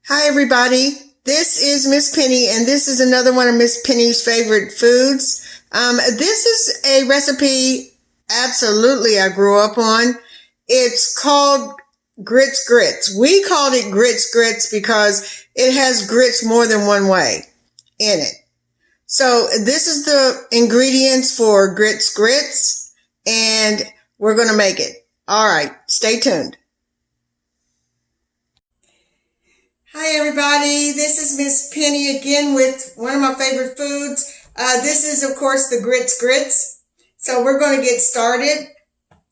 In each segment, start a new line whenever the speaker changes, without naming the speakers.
Hi everybody, this is Miss Penny and this is another one of Miss Penny's favorite foods. This is a recipe absolutely I grew up on. It's called grits grits. We called it grits grits because it has grits more than one way in it. So this is the ingredients for grits grits and we're going to make it. All right, stay tuned. Hi everybody, this is Miss Penny again with one of my favorite foods. This is of course the grits grits. So we're going to get started.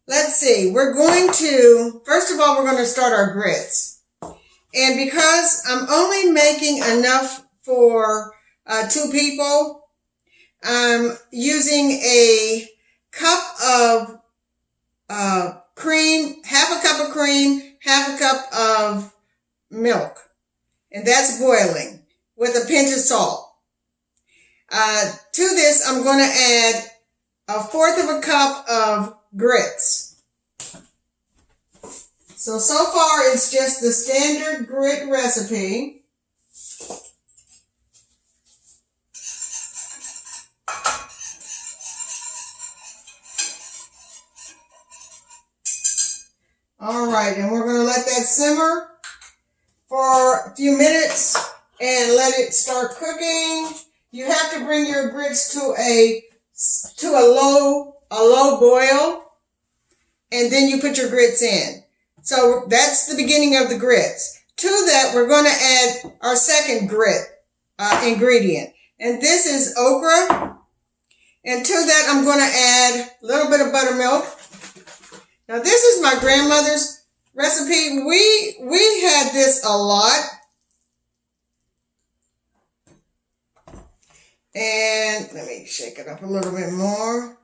Let's see, first of all we're going to start our grits. And because I'm only making enough for 2 people, I'm using a cup of cream, half a cup of cream, half a cup of milk. And that's boiling with a pinch of salt. To this, I'm going to add 1/4 of a cup of grits. So far it's just the standard grit recipe. All right, and we're going to let that simmer for a few minutes and let it start cooking. You have to bring your grits to a low boil, and then you put your grits in. So that's the beginning of the grits. To that, we're going to add our second grit ingredient, and this is okra. And to that, I'm going to add a little bit of buttermilk. Now, this is my grandmother's recipe. We had this a lot. And let me shake it up a little bit more.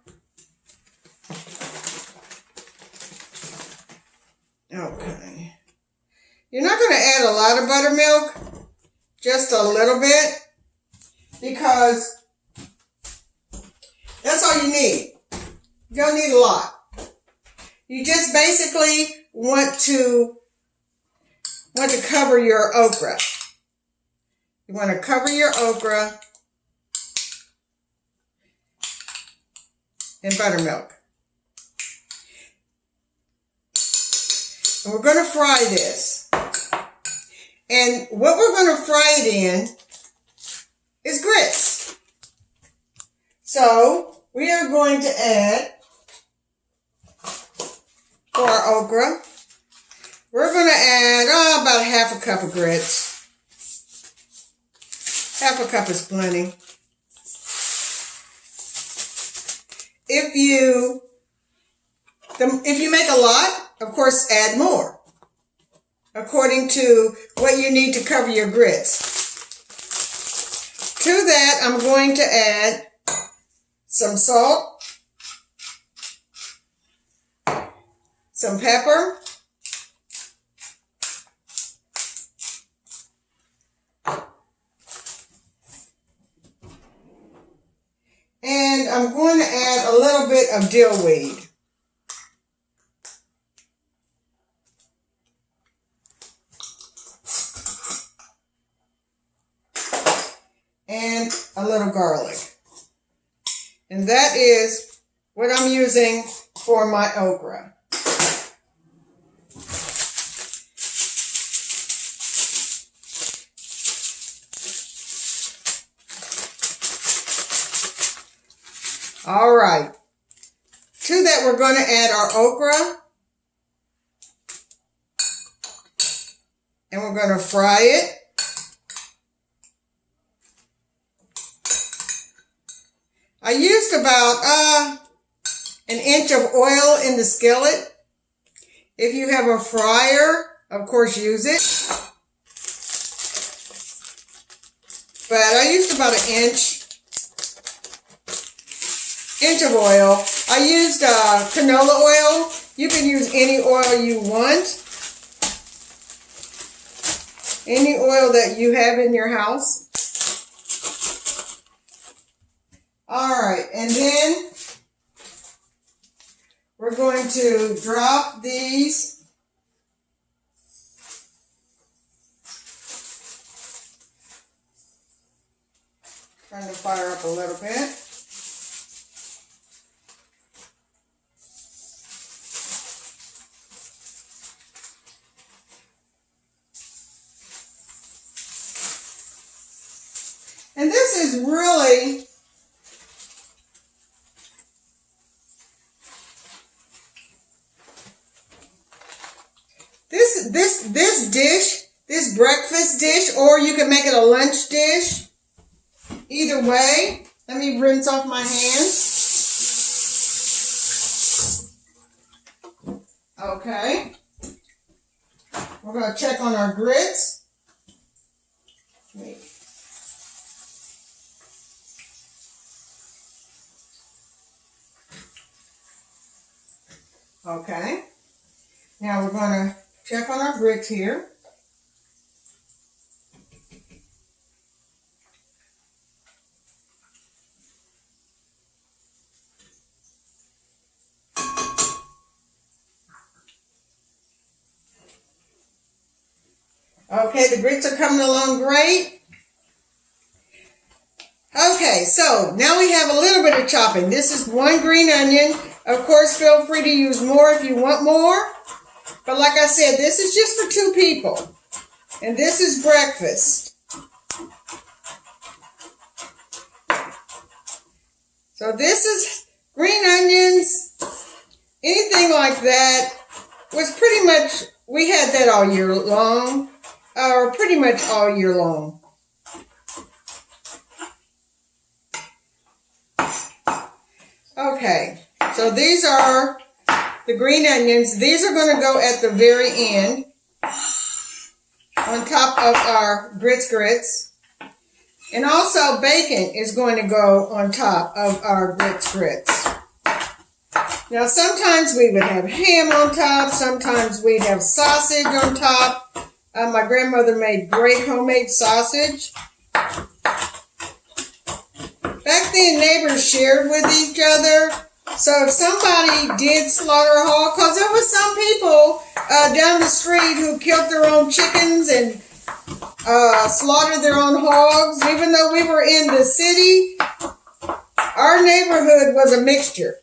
Okay. You're not going to add a lot of buttermilk, just a little bit, because that's all you need. You don't need a lot. You just basically want to cover your okra. You want to cover your okra in buttermilk. And we're going to fry this. And what we're going to fry it in is grits. So we are going to add, for our okra, we're going to add about 1/2 cup of grits. 1/2 cup is plenty. If you make a lot, of course, add more, according to what you need to cover your grits. To that, I'm going to add some salt, some pepper, and I'm going to add a little bit of dill weed. And a little garlic. And that is what I'm using for my okra. All right. To that, we're going to add our okra. And we're going to fry it. I used about 1 inch of oil in the skillet. If you have a fryer, of course, use it. But I used about 1 inch of oil. I used canola oil. You can use any oil you want. Any oil that you have in your house. All right, and then we're going to drop these Turn the fire up a little bit. And this is really this dish, this breakfast dish, or you can make it a lunch dish. Either way, let me rinse off my hands. Okay. We're going to check on our grits. Okay. Now we're going to check on our grits here. Okay, the grits are coming along great. Okay, so now we have a little bit of chopping. This is 1 green onion. Of course, feel free to use more if you want more. But like I said, this is just for 2 people. And this is breakfast. So this is green onions, anything like that was pretty much, we had that all year long, or pretty much all year long. Okay, so these are the green onions. These are going to go at the very end on top of our grits. And also bacon is going to go on top of our grits. Now sometimes we would have ham on top, sometimes we'd have sausage on top. My grandmother made great homemade sausage. Back then neighbors shared with each other. So if somebody did slaughter a hog, because there was some people down the street who killed their own chickens and slaughtered their own hogs. Even though we were in the city, our neighborhood was a mixture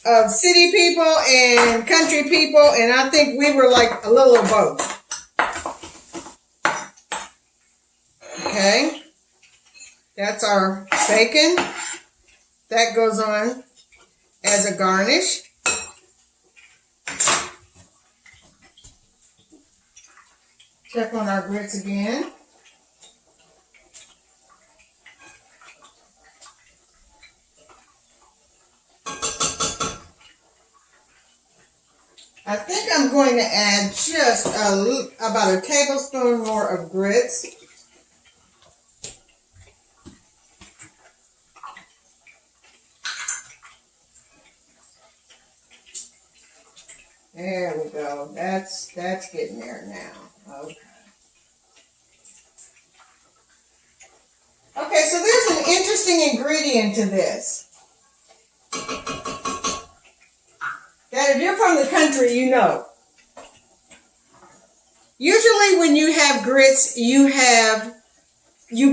of city people and country people, and I think we were like a little of both. Okay, that's our bacon. That goes on as a garnish. Check on our grits again. I think I'm going to add just about a tablespoon more of grits. There we go. That's getting there now. Okay. Okay, so there's an interesting ingredient to this. That if you're from the country, you know. Usually when you have grits, you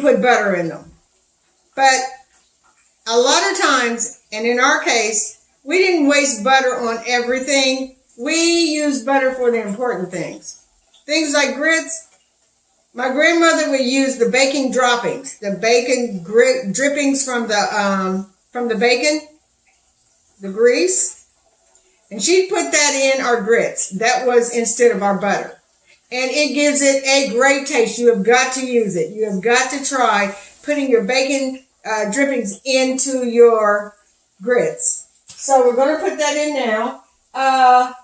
put butter in them. But a lot of times, and in our case, we didn't waste butter on everything. We used butter for the important things. Things like grits. My grandmother would use the baking droppings, the bacon drippings from the bacon, the grease. And she'd put that in our grits. That was instead of our butter. And it gives it a great taste. You have got to use it. You have got to try putting your bacon drippings into your grits. So we're going to put that in now. About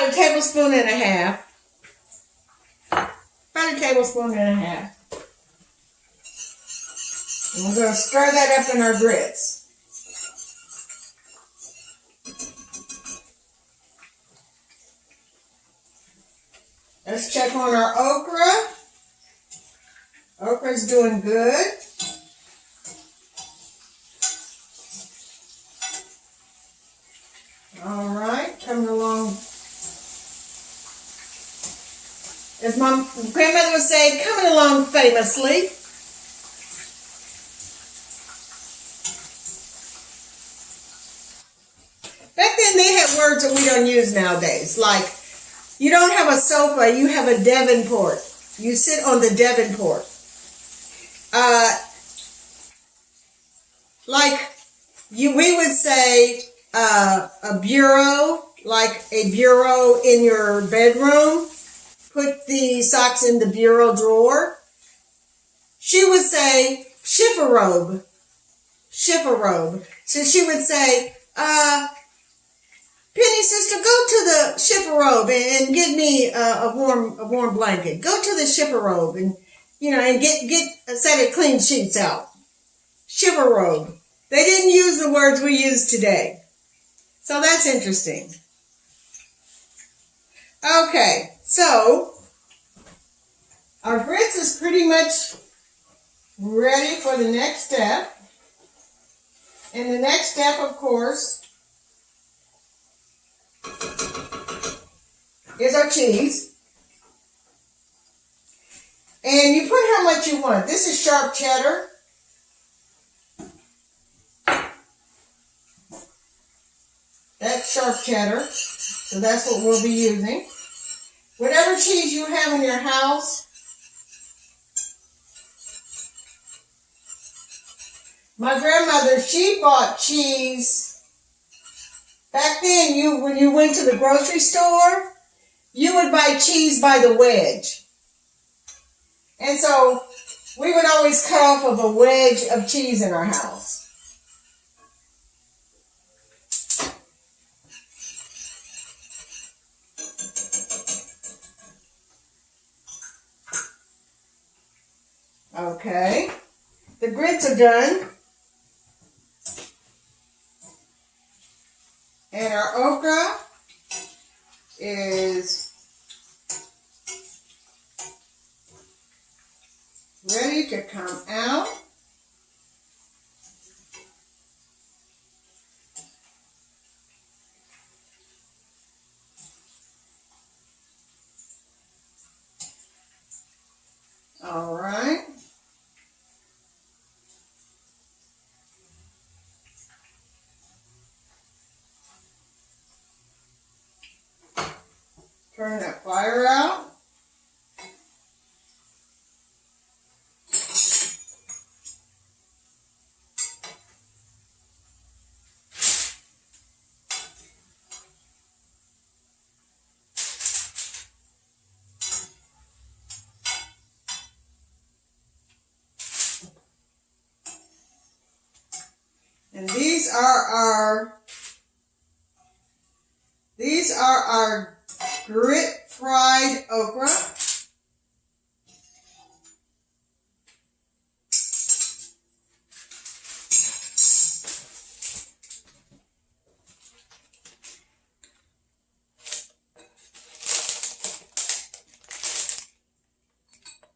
a tablespoon and a half. About a tablespoon and a half. And we're going to stir that up in our grits. Let's check on our okra. Okra's doing good. All right, coming along. As my grandmother would say, coming along famously. that we don't use nowadays. Like, you don't have a sofa, you have a Davenport. You sit on the Davenport. We would say a bureau, like a bureau in your bedroom. Put the socks in the bureau drawer. She would say chifforobe. Chifforobe. So she would say, Penny sister, go to the chifforobe and get me a warm blanket. Go to the chifforobe and get a set of clean sheets out. Chifforobe. They didn't use the words we use today. So that's interesting. Okay, so our grits is pretty much ready for the next step. And the next step, of course, is our cheese. And you put how much you want. This is sharp cheddar. That's sharp cheddar. So that's what we'll be using. Whatever cheese you have in your house. My grandmother, she bought cheese. Back then, when you went to the grocery store, you would buy cheese by the wedge. And so we would always cut off of a wedge of cheese in our house. Okay, the grits are done. And our okra is ready to come out. All right. Turn that fire out. And these are our grit fried okra.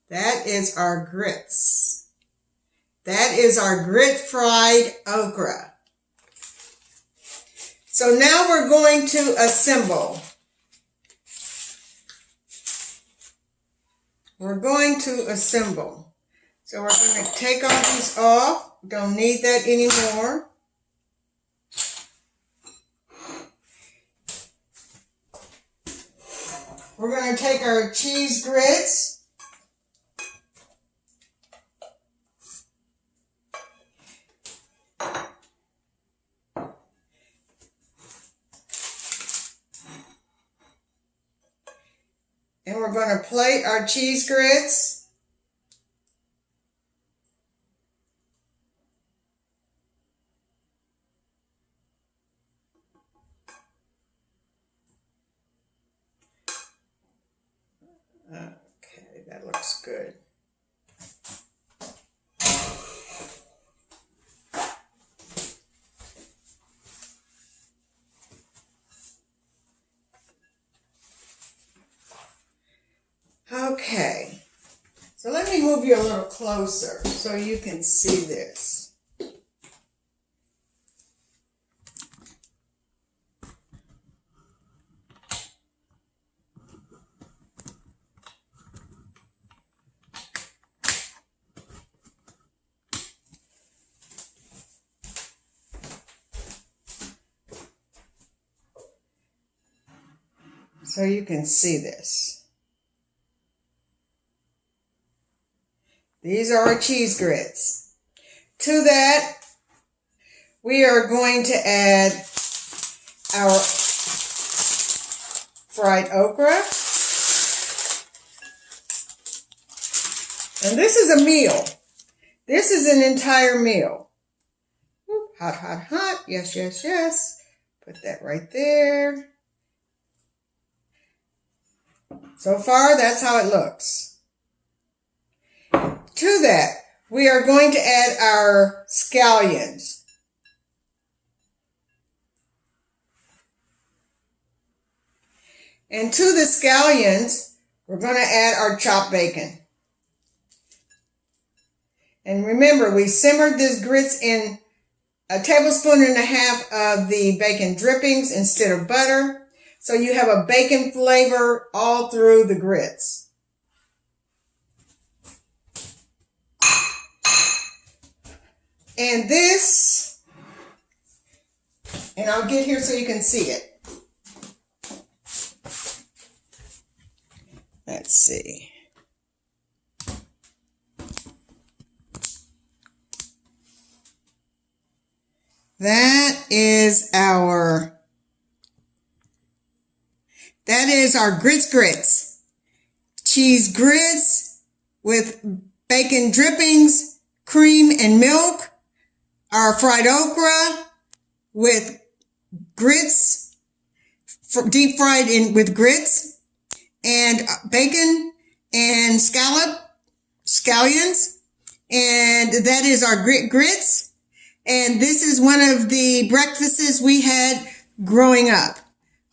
That is our grits. That is our grit fried okra. So now we're going to assemble. We're going to assemble. So we're going to take all these off. Don't need that anymore. We're going to take our cheese grits. And we're going to plate our cheese grits. Okay, that looks good. Okay, so let me move you a little closer so you can see this. so you can see this. These are our cheese grits. To that, we are going to add our fried okra. And this is a meal. This is an entire meal. Ooh, hot, hot, hot. Yes, yes, yes. Put that right there. So far, that's how it looks. To that, we are going to add our scallions. And to the scallions, we're going to add our chopped bacon. And remember, we simmered these grits in 1.5 tablespoons of the bacon drippings instead of butter. So you have a bacon flavor all through the grits. And this, and I'll get here so you can see it. Let's see. That is our grits. Cheese grits with bacon drippings, cream and milk. Our fried okra with grits, deep fried with grits, and bacon and scallions. And that is our grits. And this is one of the breakfasts we had growing up.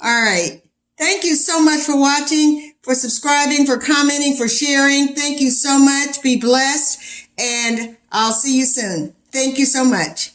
All right. Thank you so much for watching, for subscribing, for commenting, for sharing. Thank you so much. Be blessed. And I'll see you soon. Thank you so much.